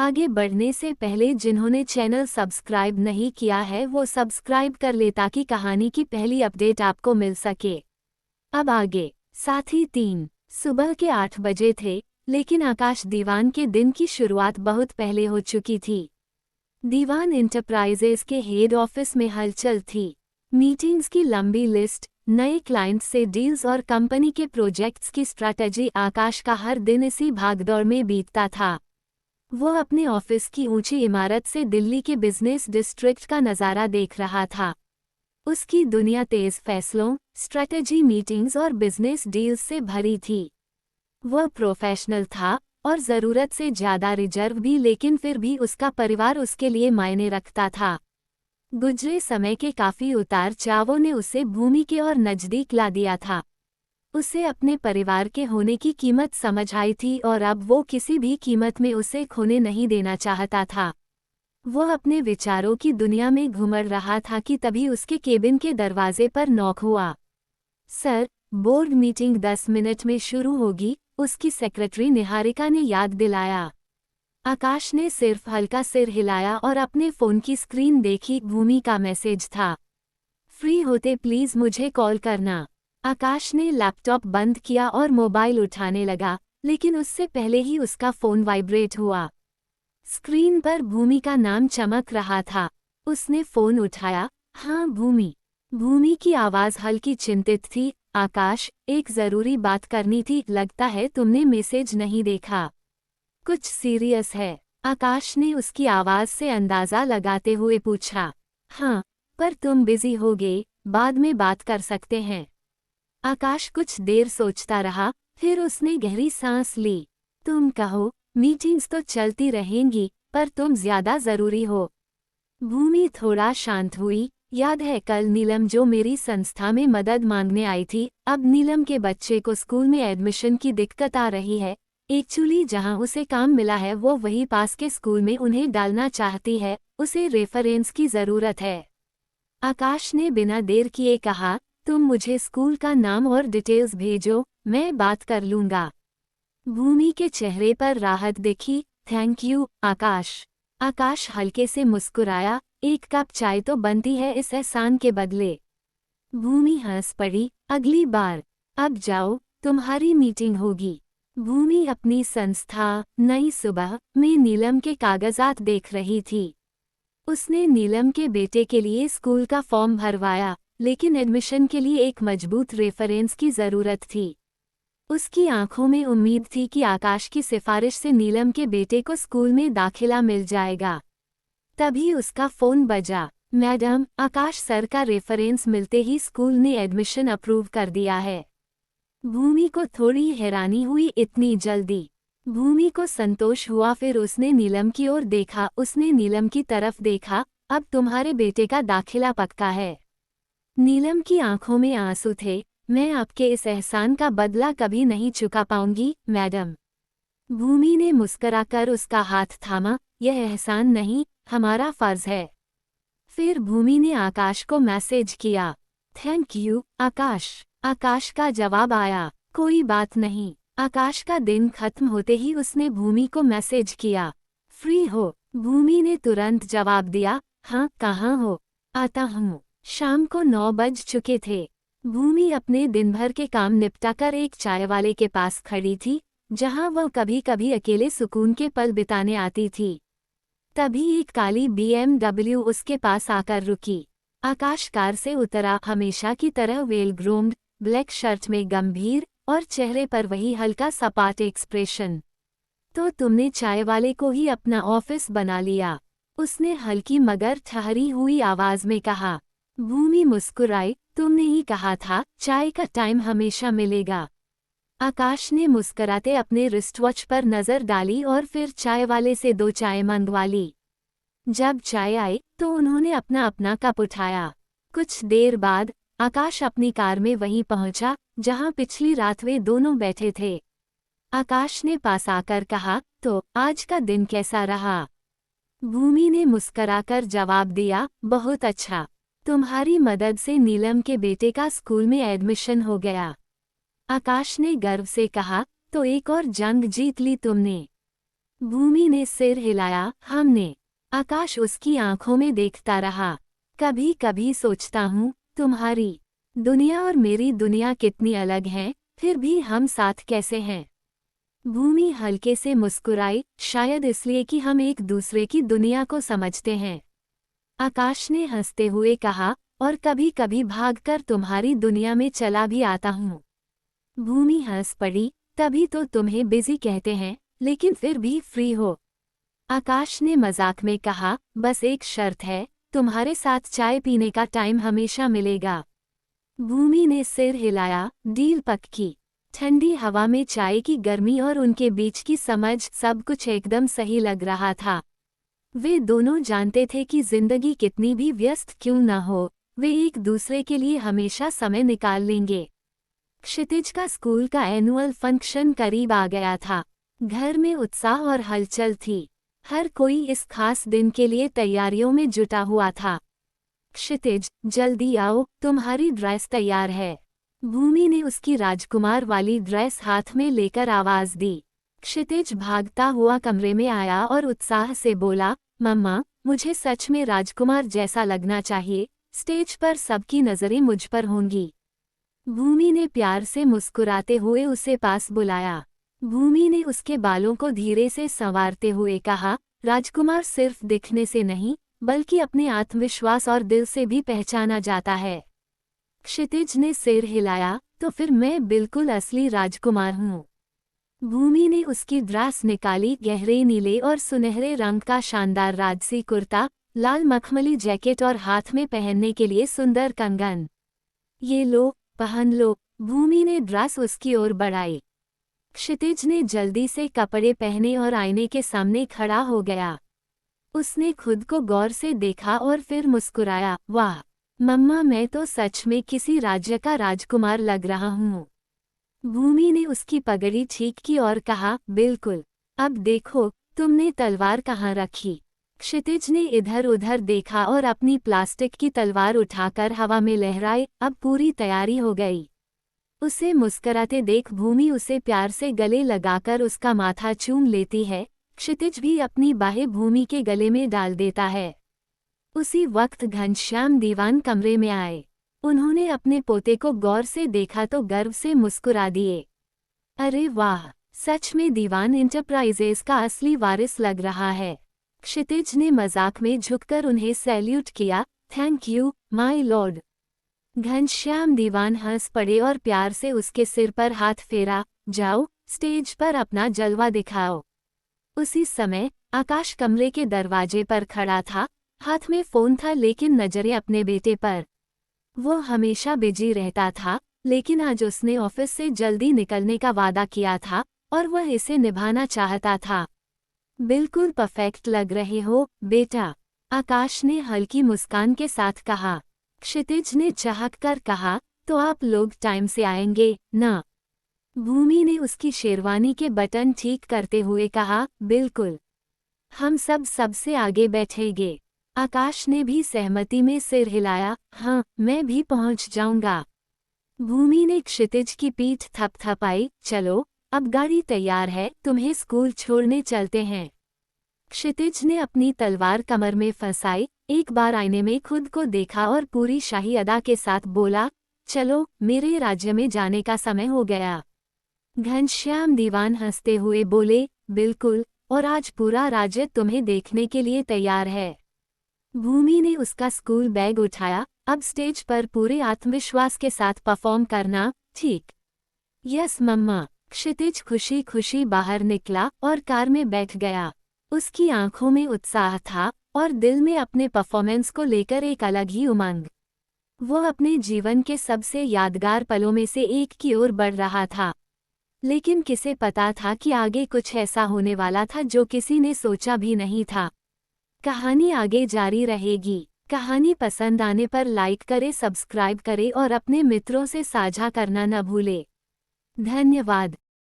आगे बढ़ने से पहले जिन्होंने चैनल सब्सक्राइब नहीं किया है वो सब्सक्राइब कर ले ताकि कहानी की पहली अपडेट आपको मिल सके। अब आगे। साथ ही 3 सुबह के 8 बजे थे, लेकिन आकाश दीवान के दिन की शुरुआत बहुत पहले हो चुकी थी। दीवान इंटरप्राइजेज के हेड ऑफिस में हलचल थी। मीटिंग्स की लंबी लिस्ट, नए क्लाइंट्स से डील्स और कंपनी के प्रोजेक्ट्स की स्ट्रैटेजी। आकाश का हर दिन इसी भागदौड़ में बीतता था। वो अपने ऑफिस की ऊंची इमारत से दिल्ली के बिजनेस डिस्ट्रिक्ट का नज़ारा देख रहा था। उसकी दुनिया तेज फैसलों, स्ट्रैटेजी मीटिंग्स और बिजनेस डील्स से भरी थी। वह प्रोफेशनल था और ज़रूरत से ज़्यादा रिजर्व भी, लेकिन फिर भी उसका परिवार उसके लिए मायने रखता था। गुजरे समय के काफ़ी उतार चढ़ावों ने उसे भूमि के और नज़दीक ला दिया था। उसे अपने परिवार के होने की कीमत समझ आई थी और अब वो किसी भी कीमत में उसे खोने नहीं देना चाहता था। वो अपने विचारों की दुनिया में घुमड़ रहा था कि तभी उसके केबिन के दरवाजे पर नॉक हुआ। सर, बोर्ड मीटिंग 10 मिनट में शुरू होगी, उसकी सेक्रेटरी निहारिका ने याद दिलाया। आकाश ने सिर्फ हल्का सिर हिलाया और अपने फ़ोन की स्क्रीन देखी। भूमि का मैसेज था, फ्री होते प्लीज़ मुझे कॉल करना। आकाश ने लैपटॉप बंद किया और मोबाइल उठाने लगा, लेकिन उससे पहले ही उसका फ़ोन वाइब्रेट हुआ। स्क्रीन पर भूमि का नाम चमक रहा था। उसने फ़ोन उठाया। हाँ भूमि। भूमि की आवाज़ हल्की चिंतित थी। आकाश, एक ज़रूरी बात करनी थी। लगता है तुमने मैसेज नहीं देखा। कुछ सीरियस है? आकाश ने उसकी आवाज़ से अंदाज़ा लगाते हुए पूछा। हाँ, पर तुम बिजी होगे, बाद में बात कर सकते हैं। आकाश कुछ देर सोचता रहा, फिर उसने गहरी सांस ली। तुम कहो, मीटिंग्स तो चलती रहेंगी, पर तुम ज़्यादा ज़रूरी हो। भूमि थोड़ा शांत हुई। याद है कल नीलम जो मेरी संस्था में मदद मांगने आई थी? अब नीलम के बच्चे को स्कूल में एडमिशन की दिक्कत आ रही है। एक्चुअली जहां उसे काम मिला है वो वही पास के स्कूल में उन्हें डालना चाहती है। उसे रेफरेंस की ज़रूरत है। आकाश ने बिना देर किए कहा, तुम मुझे स्कूल का नाम और डिटेल्स भेजो, मैं बात कर लूँगा। भूमि के चेहरे पर राहत दिखी। थैंक यू, आकाश। आकाश हल्के से मुस्कुराया। एक कप चाय तो बनती है इस एहसान के बदले। भूमि हंस पड़ी। अगली बार। अब जाओ, तुम्हारी मीटिंग होगी। भूमि अपनी संस्था नई सुबह में नीलम के कागजात देख रही थी। उसने नीलम के बेटे के लिए स्कूल का फॉर्म भरवाया, लेकिन एडमिशन के लिए एक मजबूत रेफरेंस की ज़रूरत थी। उसकी आंखों में उम्मीद थी कि आकाश की सिफारिश से नीलम के बेटे को स्कूल में दाखिला मिल जाएगा। तभी उसका फ़ोन बजा। मैडम, आकाश सर का रेफरेंस मिलते ही स्कूल ने एडमिशन अप्रूव कर दिया है। भूमि को थोड़ी हैरानी हुई, इतनी जल्दी? भूमि को संतोष हुआ। फिर उसने नीलम की ओर देखा। उसने नीलम की तरफ देखा। अब तुम्हारे बेटे का दाखिला पक्का है। नीलम की आंखों में आंसू थे। मैं आपके इस एहसान का बदला कभी नहीं चुका पाऊंगी, मैडम। भूमि ने मुस्कुराकर उसका हाथ थामा। यह एहसान नहीं, हमारा फर्ज है। फिर भूमि ने आकाश को मैसेज किया। थैंक यू, आकाश। आकाश का जवाब आया, कोई बात नहीं। आकाश का दिन खत्म होते ही उसने भूमि को मैसेज किया, फ्री हो? भूमि ने तुरंत जवाब दिया, हाँ, कहाँ हो? आता हूँ। शाम को 9 बज चुके थे। भूमि अपने दिन भर के काम निपटाकर एक चाय वाले के पास खड़ी थी, जहाँ वह कभी कभी अकेले सुकून के पल बिताने आती थी। तभी एक काली BMW उसके पास आकर रुकी। आकाश कार से उतरा। हमेशा की तरह वेल ग्रूम्ड, ब्लैक शर्ट में गंभीर और चेहरे पर वही हल्का सपाट एक्सप्रेशन। तो तुमने चाय वाले को ही अपना ऑफिस बना लिया? उसने हल्की मगर ठहरी हुई आवाज में कहा। भूमि मुस्कुराई। तुमने ही कहा था चाय का टाइम हमेशा मिलेगा। आकाश ने मुस्कुराते अपने रिस्टवॉच पर नजर डाली और फिर चाय वाले से 2 चाय मंगवा ली। जब चाय आई तो उन्होंने अपना अपना कप उठाया। कुछ देर बाद आकाश अपनी कार में वहीं पहुंचा जहां पिछली रात वे दोनों बैठे थे। आकाश ने पास आकर कहा, तो आज का दिन कैसा रहा? भूमि ने मुस्कुराकर जवाब दिया, बहुत अच्छा। तुम्हारी मदद से नीलम के बेटे का स्कूल में एडमिशन हो गया। आकाश ने गर्व से कहा, तो एक और जंग जीत ली तुमने। भूमि ने सिर हिलाया। हमने। आकाश उसकी आंखों में देखता रहा। कभी कभी सोचता हूँ तुम्हारी दुनिया और मेरी दुनिया कितनी अलग है, फिर भी हम साथ कैसे हैं। भूमि हल्के से मुस्कुराई, शायद इसलिए कि हम एक दूसरे की दुनिया को समझते हैं। आकाश ने हंसते हुए कहा, और कभी कभी भागकर तुम्हारी दुनिया में चला भी आता हूँ। भूमि हंस पड़ी। तभी तो तुम्हें बिजी कहते हैं, लेकिन फिर भी फ्री हो। आकाश ने मजाक में कहा, बस एक शर्त है, तुम्हारे साथ चाय पीने का टाइम हमेशा मिलेगा। भूमि ने सिर हिलाया। डील पक्की। ठंडी हवा में चाय की गर्मी और उनके बीच की समझ, सब कुछ एकदम सही लग रहा था। वे दोनों जानते थे कि जिंदगी कितनी भी व्यस्त क्यों न हो, वे एक दूसरे के लिए हमेशा समय निकाल लेंगे। क्षितिज का स्कूल का एनुअल फंक्शन करीब आ गया था। घर में उत्साह और हलचल थी। हर कोई इस खास दिन के लिए तैयारियों में जुटा हुआ था। क्षितिज, जल्दी आओ, तुम्हारी ड्रेस तैयार है। भूमि ने उसकी राजकुमार वाली ड्रेस हाथ में लेकर आवाज दी। क्षितिज भागता हुआ कमरे में आया और उत्साह से बोला, मम्मा, मुझे सच में राजकुमार जैसा लगना चाहिए, स्टेज पर सबकी नजरें मुझ पर होंगी। भूमि ने प्यार से मुस्कुराते हुए उसे पास बुलाया। भूमि ने उसके बालों को धीरे से संवारते हुए कहा, राजकुमार सिर्फ दिखने से नहीं, बल्कि अपने आत्मविश्वास और दिल से भी पहचाना जाता है। क्षितिज ने सिर हिलाया, तो फिर मैं बिल्कुल असली राजकुमार हूँ। भूमि ने उसकी ड्रेस निकाली। गहरे नीले और सुनहरे रंग का शानदार राजसी कुर्ता, लाल मखमली जैकेट और हाथ में पहनने के लिए सुंदर कंगन। ये लो, पहन लो। भूमि ने ड्रेस उसकी ओर बढ़ाई। क्षितिज ने जल्दी से कपड़े पहने और आईने के सामने खड़ा हो गया। उसने खुद को गौर से देखा और फिर मुस्कुराया। वाह मम्मा, मैं तो सच में किसी राज्य का राजकुमार लग रहा हूँ। भूमि ने उसकी पगड़ी ठीक की और कहा, बिल्कुल। अब देखो, तुमने तलवार कहाँ रखी। क्षितिज ने इधर उधर देखा और अपनी प्लास्टिक की तलवार उठाकर हवा में लहराई। अब पूरी तैयारी हो गई। उसे मुस्कुराते देख भूमि उसे प्यार से गले लगाकर उसका माथा चूम लेती है। क्षितिज भी अपनी बाहें भूमि के गले में डाल देता है। उसी वक्त घनश्याम दीवान कमरे में आए। उन्होंने अपने पोते को गौर से देखा तो गर्व से मुस्कुरा दिए। अरे वाह, सच में दीवान इंटरप्राइजेज का असली वारिस लग रहा है। क्षितिज ने मजाक में झुककर उन्हें सैल्यूट किया। Thank you, my lord. Ghanshyam Diwan हंस पड़े और प्यार से उसके सिर पर हाथ फेरा। जाओ, स्टेज पर अपना जलवा दिखाओ। उसी समय आकाश कमरे के दरवाजे पर खड़ा था। हाथ में फोन था, लेकिन नजरें अपने बेटे पर। वो हमेशा बिजी रहता था, लेकिन आज उसने ऑफिस से जल्दी निकलने का वादा किया था और वह इसे निभाना चाहता था। बिल्कुल परफेक्ट लग रहे हो, बेटा, आकाश ने हल्की मुस्कान के साथ कहा। क्षितिज ने चहक कर कहा, तो आप लोग टाइम से आएंगे ना? भूमि ने उसकी शेरवानी के बटन ठीक करते हुए कहा, बिल्कुल। हम सब सबसे आगे बैठेंगे। आकाश ने भी सहमति में सिर हिलाया। हाँ, मैं भी पहुंच जाऊंगा। भूमि ने क्षितिज की पीठ थपथपाई। चलो, अब गाड़ी तैयार है, तुम्हें स्कूल छोड़ने चलते हैं। क्षितिज ने अपनी तलवार कमर में फंसाई, एक बार आईने में खुद को देखा और पूरी शाही अदा के साथ बोला, चलो, मेरे राज्य में जाने का समय हो गया। घनश्याम दीवान हंसते हुए बोले, बिल्कुल, और आज पूरा राज्य तुम्हें देखने के लिए तैयार है। भूमि ने उसका स्कूल बैग उठाया। अब स्टेज पर पूरे आत्मविश्वास के साथ परफॉर्म करना, ठीक? यस मम्मा। क्षितिज खुशी खुशी बाहर निकला और कार में बैठ गया। उसकी आंखों में उत्साह था और दिल में अपने परफॉर्मेंस को लेकर एक अलग ही उमंग। वो अपने जीवन के सबसे यादगार पलों में से एक की ओर बढ़ रहा था। लेकिन किसे पता था कि आगे कुछ ऐसा होने वाला था जो किसी ने सोचा भी नहीं था। कहानी आगे जारी रहेगी। कहानी पसंद आने पर लाइक करें, सब्सक्राइब करें और अपने मित्रों से साझा करना न भूलें। धन्यवाद।